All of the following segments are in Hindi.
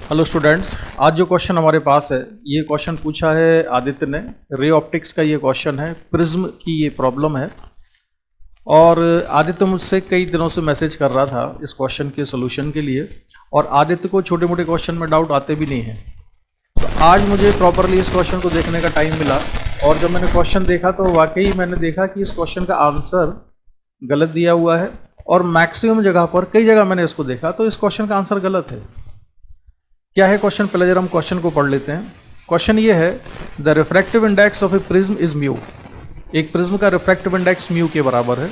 हेलो स्टूडेंट्स, आज जो क्वेश्चन हमारे पास है ये क्वेश्चन पूछा है आदित्य ने। रे ऑप्टिक्स का ये क्वेश्चन है, प्रिज्म की ये प्रॉब्लम है और आदित्य मुझसे कई दिनों से मैसेज कर रहा था इस क्वेश्चन के सोल्यूशन के लिए। और आदित्य को छोटे मोटे क्वेश्चन में डाउट आते भी नहीं हैं, तो आज मुझे प्रॉपरली इस क्वेश्चन को देखने का टाइम मिला और जब मैंने क्वेश्चन देखा तो वाकई मैंने देखा कि इस क्वेश्चन का आंसर गलत दिया हुआ है और मैक्सिमम जगह पर कई जगह मैंने इसको देखा तो इस क्वेश्चन का आंसर गलत है। क्या है क्वेश्चन? पहले जरा हम क्वेश्चन को पढ़ लेते हैं। क्वेश्चन ये है, the refractive index of A prism is mu. एक प्रिज्म का रिफ्रैक्टिव इंडेक्स म्यू के बराबर है।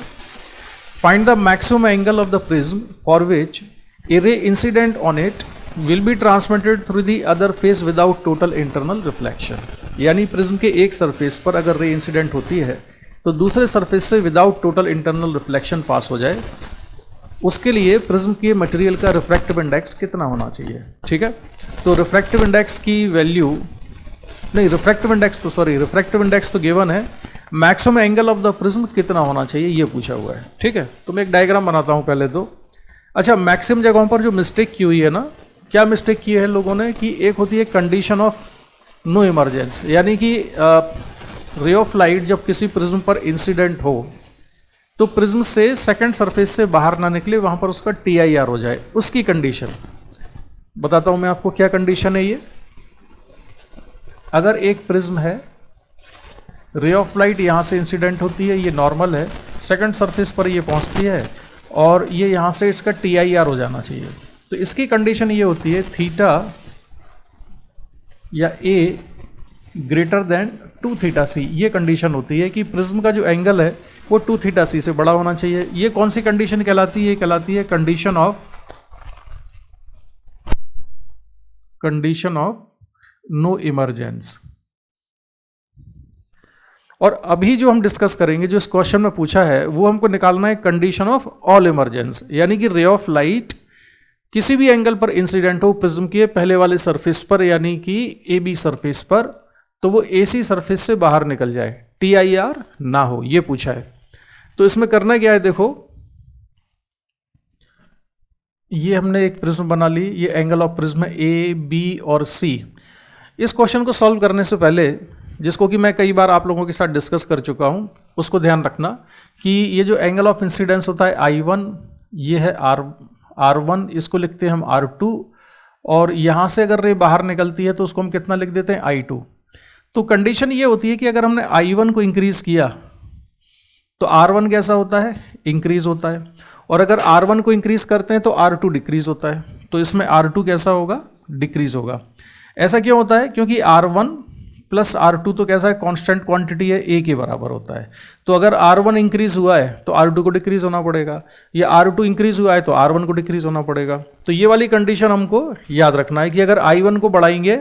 Find the maximum angle of the prism for which A ray incident on it will be transmitted through the other face without total internal reflection. यानी प्रिज्म के एक सरफेस पर अगर रे इंसिडेंट होती है तो दूसरे सरफेस से विदाउट टोटल इंटरनल रिफ्लेक्शन पास हो जाए, उसके लिए प्रिज्म के मटेरियल का रिफ्रैक्टिव इंडेक्स कितना होना चाहिए। ठीक है, तो रिफ्रैक्टिव इंडेक्स की वैल्यू नहीं, रिफ्रैक्टिव इंडेक्स तो गिवन है, maximum angle of the prism कितना होना चाहिए ये पूछा हुआ है। ठीक है, तो मैं एक डायग्राम बनाता हूं पहले तो। अच्छा, मैक्सिमम जगहों पर जो मिस्टेक की हुई है ना, क्या मिस्टेक की है लोगों ने कि एक होती है कंडीशन ऑफ नो इमरजेंस, यानी कि रे ऑफ लाइट जब किसी प्रिज्म पर इंसिडेंट हो तो प्रिज्म से सेकंड सरफेस से बाहर ना निकले, वहां पर उसका TIR हो जाए, उसकी कंडीशन बताता हूं मैं आपको। क्या कंडीशन है ये? अगर एक प्रिज्म है, रे ऑफ लाइट यहां से इंसिडेंट होती है, ये नॉर्मल है, सेकंड सरफेस पर ये पहुंचती है और ये यहां से इसका TIR हो जाना चाहिए, तो इसकी कंडीशन ये होती है थीटा या A greater than 2 theta C। ये कंडीशन होती है कि प्रिज्म का जो एंगल है वो 2 थीटा C से बड़ा होना चाहिए। ये कौन सी कंडीशन कहलाती है? ये कहलाती है कंडीशन ऑफ नो इमरजेंस। और अभी जो हम डिस्कस करेंगे, जो इस क्वेश्चन में पूछा है, वो हमको निकालना है कंडीशन ऑफ ऑल इमरजेंस, यानी कि रे ऑफ लाइट किसी भी एंगल पर इंसिडेंट हो प्रिज्म के पहले वाले सरफेस पर, यानी कि AB सरफेस पर, तो वो AC सरफेस से बाहर निकल जाए, TIR ना हो, ये पूछा है। तो इसमें करना क्या है, देखो ये हमने एक प्रिज्म बना ली, ये एंगल ऑफ प्रिज्म है A, B और C। इस क्वेश्चन को सॉल्व करने से पहले, जिसको कि मैं कई बार आप लोगों के साथ डिस्कस कर चुका हूं, उसको ध्यान रखना कि ये जो एंगल ऑफ इंसिडेंस होता है I1, ये है R1, इसको लिखते हैं हम R2, और यहां से अगर रे बाहर निकलती है तो उसको हम कितना लिख देते हैं, I2। तो कंडीशन ये होती है कि अगर हमने I1 को इंक्रीज किया तो R1 कैसा होता है, इंक्रीज होता है, और अगर R1 को इंक्रीज करते हैं तो R2 डिक्रीज होता है, तो इसमें R2 कैसा होगा, डिक्रीज होगा। ऐसा क्यों होता है? क्योंकि R1 प्लस R2 तो कैसा है, कांस्टेंट क्वांटिटी है, A के बराबर होता है। तो अगर R1 इंक्रीज हुआ है तो R2 को डिक्रीज होना पड़ेगा, या R2 इंक्रीज हुआ है तो R1 को डिक्रीज होना पड़ेगा। तो ये वाली कंडीशन हमको याद रखना है कि अगर I1 को बढ़ाएंगे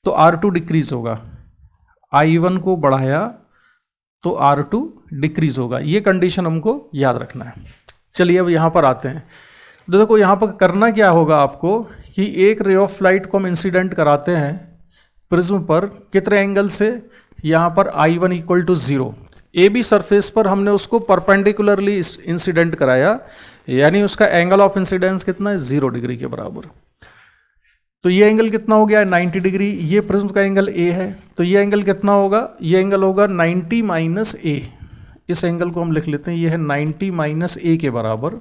तो R2 डिक्रीज होगा, I1 को बढ़ाया तो R2 डिक्रीज होगा, ये कंडीशन हमको याद रखना है। चलिए अब यहाँ पर आते हैं। देखो यहाँ पर करना क्या होगा आपको कि एक रे ऑफ लाइट को हम इंसिडेंट कराते हैं प्रिज्म पर, कितने एंगल से? यहाँ पर I1 equal to 0, AB surface पर हमने उसको परपेंडिकुलरली इंसिडेंट कराया, यानी उसका एंगल ऑफ इंसिडेंस कितना है, 0 डिग्री के बराबर। तो ये एंगल कितना हो गया है, 90 डिग्री। ये प्रिज्म का एंगल A है, तो ये एंगल कितना होगा, ये एंगल होगा 90 माइनस A। इस एंगल को हम लिख लेते हैं, ये है 90 माइनस A के बराबर।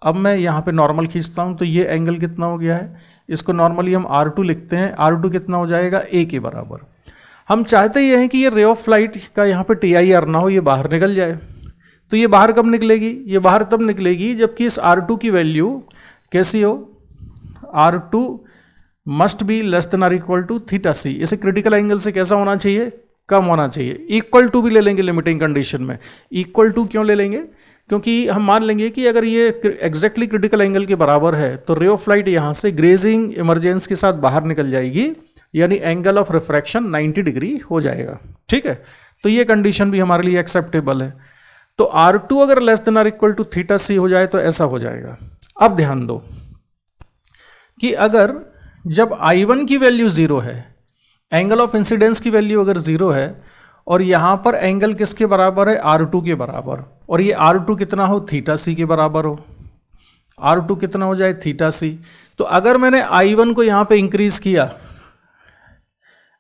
अब मैं यहाँ पे नॉर्मल खींचता हूँ तो ये एंगल कितना हो गया है, इसको नॉर्मली हम R2 लिखते हैं, R2 कितना हो जाएगा, A के बराबर। हम चाहते ये हैं कि ये रे ऑफ लाइट का यहाँ पे TIR ना हो, ये बाहर निकल जाए। तो ये बाहर कब निकलेगी? ये बाहर तब निकलेगी जबकि इस R2 की वैल्यू कैसी हो, R2 must be less than or equal to theta C। इसे क्रिटिकल एंगल से कैसा होना चाहिए, कम होना चाहिए। इक्वल टू भी ले लेंगे लिमिटिंग कंडीशन में। इक्वल टू क्यों ले लेंगे? क्योंकि हम मान लेंगे कि अगर ये एग्जैक्टली क्रिटिकल एंगल के बराबर है तो रे ऑफ लाइट यहाँ से ग्रेजिंग इमरजेंस के साथ बाहर निकल जाएगी, यानी एंगल ऑफ रिफ्रैक्शन 90 डिग्री हो जाएगा। ठीक है, तो ये कंडीशन भी हमारे लिए एक्सेप्टेबल है। तो R2 अगर less than or equal to theta C हो जाए तो ऐसा हो जाएगा। अब ध्यान दो कि अगर जब I1 की वैल्यू 0 है, एंगल ऑफ इंसिडेंस की वैल्यू अगर 0 है, और यहां पर एंगल किसके बराबर है, R2 के बराबर, और ये R2 कितना हो, थीटा C के बराबर हो। R2 कितना हो जाए थीटा सी। तो अगर मैंने I1 को यहाँ पे इंक्रीज किया,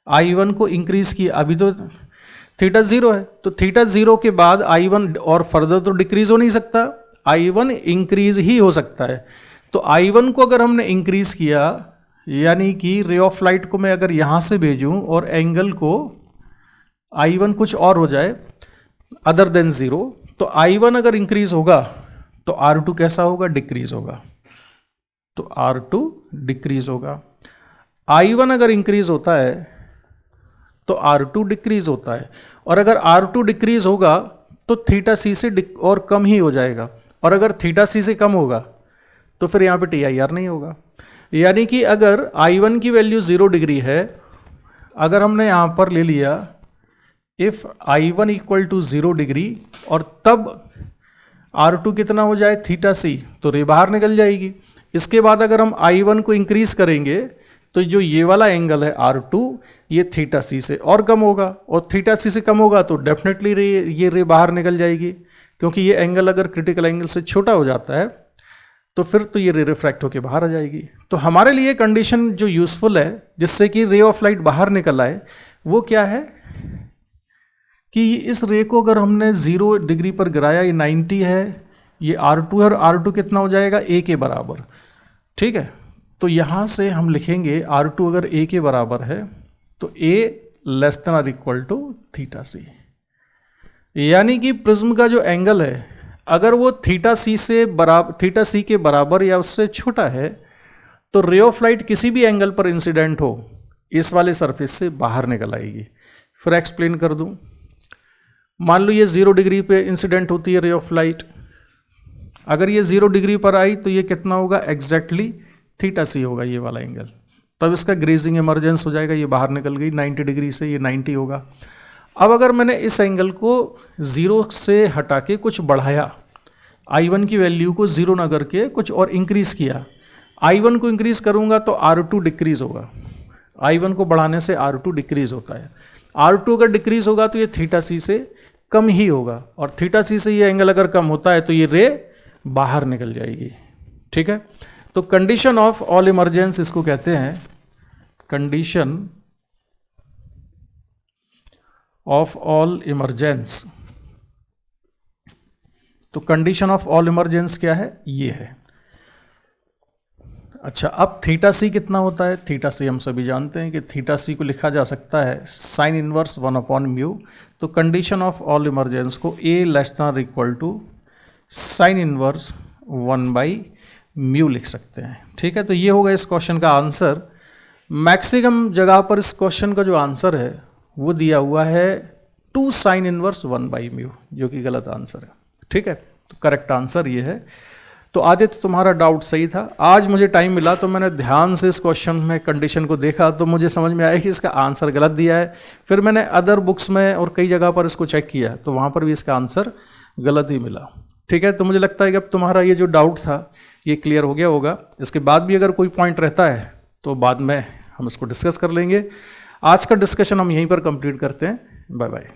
I1 को इंक्रीज किया, अभी तो थीटा जीरो है, तो थीटा जीरो के बाद I1 और फर्दर तो डिक्रीज हो नहीं सकता, I1 इंक्रीज ही हो सकता है। तो I1 को अगर हमने इंक्रीज किया, यानी कि रे ऑफ लाइट को मैं अगर यहाँ से भेजूँ और एंगल को I1 कुछ और हो जाए अदर देन ज़ीरो, तो I1 अगर इंक्रीज होगा तो R2 कैसा होगा, डिक्रीज होगा। तो R2 डिक्रीज होगा। I1 अगर इंक्रीज होता है तो R2 डिक्रीज होता है, और अगर R2 डिक्रीज होगा तो थीटा सी से और कम ही हो जाएगा, और अगर थीटा सी से कम होगा तो फिर यहाँ पे TIR नहीं होगा। यानी कि अगर I1 की वैल्यू 0 डिग्री है, अगर हमने यहाँ पर ले लिया if I1 equal to 0 degree और तब R2 कितना हो जाए थीटा सी, तो रे बाहर निकल जाएगी। इसके बाद अगर हम I1 को इंक्रीज करेंगे तो जो ये वाला एंगल है R2, ये थीटा सी से और कम होगा, और थीटा सी से कम होगा तो डेफिनेटली ये रे बाहर निकल जाएगी, क्योंकि ये एंगल अगर क्रिटिकल एंगल से छोटा हो जाता है तो फिर तो ये रे रिफ्रैक्ट होकर बाहर आ जाएगी। तो हमारे लिए कंडीशन जो यूजफुल है जिससे कि रे ऑफ लाइट बाहर निकल आए, वो क्या है कि इस रे को अगर हमने 0 डिग्री पर गिराया, ये 90 है, ये R2 है, और R2 कितना हो जाएगा A के बराबर। ठीक है, तो यहाँ से हम लिखेंगे R2 अगर A के बराबर है तो A लेस देन और इक्वल टू थीटा सी। यानी कि प्रिज्म का जो एंगल है अगर वो थीटा सी के बराबर या उससे छोटा है तो रे ऑफ लाइट किसी भी एंगल पर इंसिडेंट हो इस वाले सरफेस से बाहर निकल आएगी। फिर एक्सप्लेन कर दूं, मान लो ये 0 डिग्री पे इंसिडेंट होती है रे ऑफ लाइट, अगर ये 0 डिग्री पर आई तो ये कितना होगा, एग्जैक्टली थीटा सी होगा ये वाला एंगल, तब इसका ग्रेजिंग इमरजेंस हो जाएगा, ये बाहर निकल गई 90 डिग्री से, ये 90 होगा। अब अगर मैंने इस एंगल को 0 से हटा के कुछ बढ़ाया, I1 की वैल्यू को 0 ना करके कुछ और इंक्रीज किया, I1 को इंक्रीज करूंगा तो R2 डिक्रीज होगा, I1 को बढ़ाने से R2 डिक्रीज होता है, R2 अगर डिक्रीज होगा तो ये थीटा सी से कम ही होगा, और थीटा सी से ये एंगल अगर कम होता है तो ये रे बाहर निकल जाएगी। ठीक है, तो कंडीशन ऑफ ऑल इमरजेंस इसको कहते हैं, कंडीशन ऑफ ऑल इमरजेंस। तो कंडीशन ऑफ ऑल इमरजेंस क्या है, ये है। अच्छा, अब थीटा सी कितना होता है, थीटा सी हम सभी जानते हैं कि थीटा सी को लिखा जा सकता है साइन इनवर्स 1/μ। तो कंडीशन ऑफ ऑल इमरजेंस को A less than equal to sine inverse 1/μ लिख सकते हैं। ठीक है, तो ये होगा इस क्वेश्चन का आंसर। मैक्सिमम जगह पर इस क्वेश्चन का जो आंसर है वो दिया हुआ है 2 साइन इनवर्स 1/μ, जो कि गलत आंसर है। ठीक है, तो करेक्ट आंसर ये है। तो आदित्य तुम्हारा डाउट सही था, आज मुझे टाइम मिला तो मैंने ध्यान से इस क्वेश्चन में कंडीशन को देखा तो मुझे समझ में आया कि इसका आंसर गलत दिया है। फिर मैंने अदर बुक्स में और कई जगह पर इसको चेक किया तो वहाँ पर भी इसका आंसर गलत ही मिला। ठीक है, तो मुझे लगता है कि अब तुम्हारा ये जो डाउट था ये क्लियर हो गया होगा। इसके बाद भी अगर कोई पॉइंट रहता है तो बाद में हम इसको डिस्कस कर लेंगे। आज का डिस्कशन हम यहीं पर कंप्लीट करते हैं। Bye bye.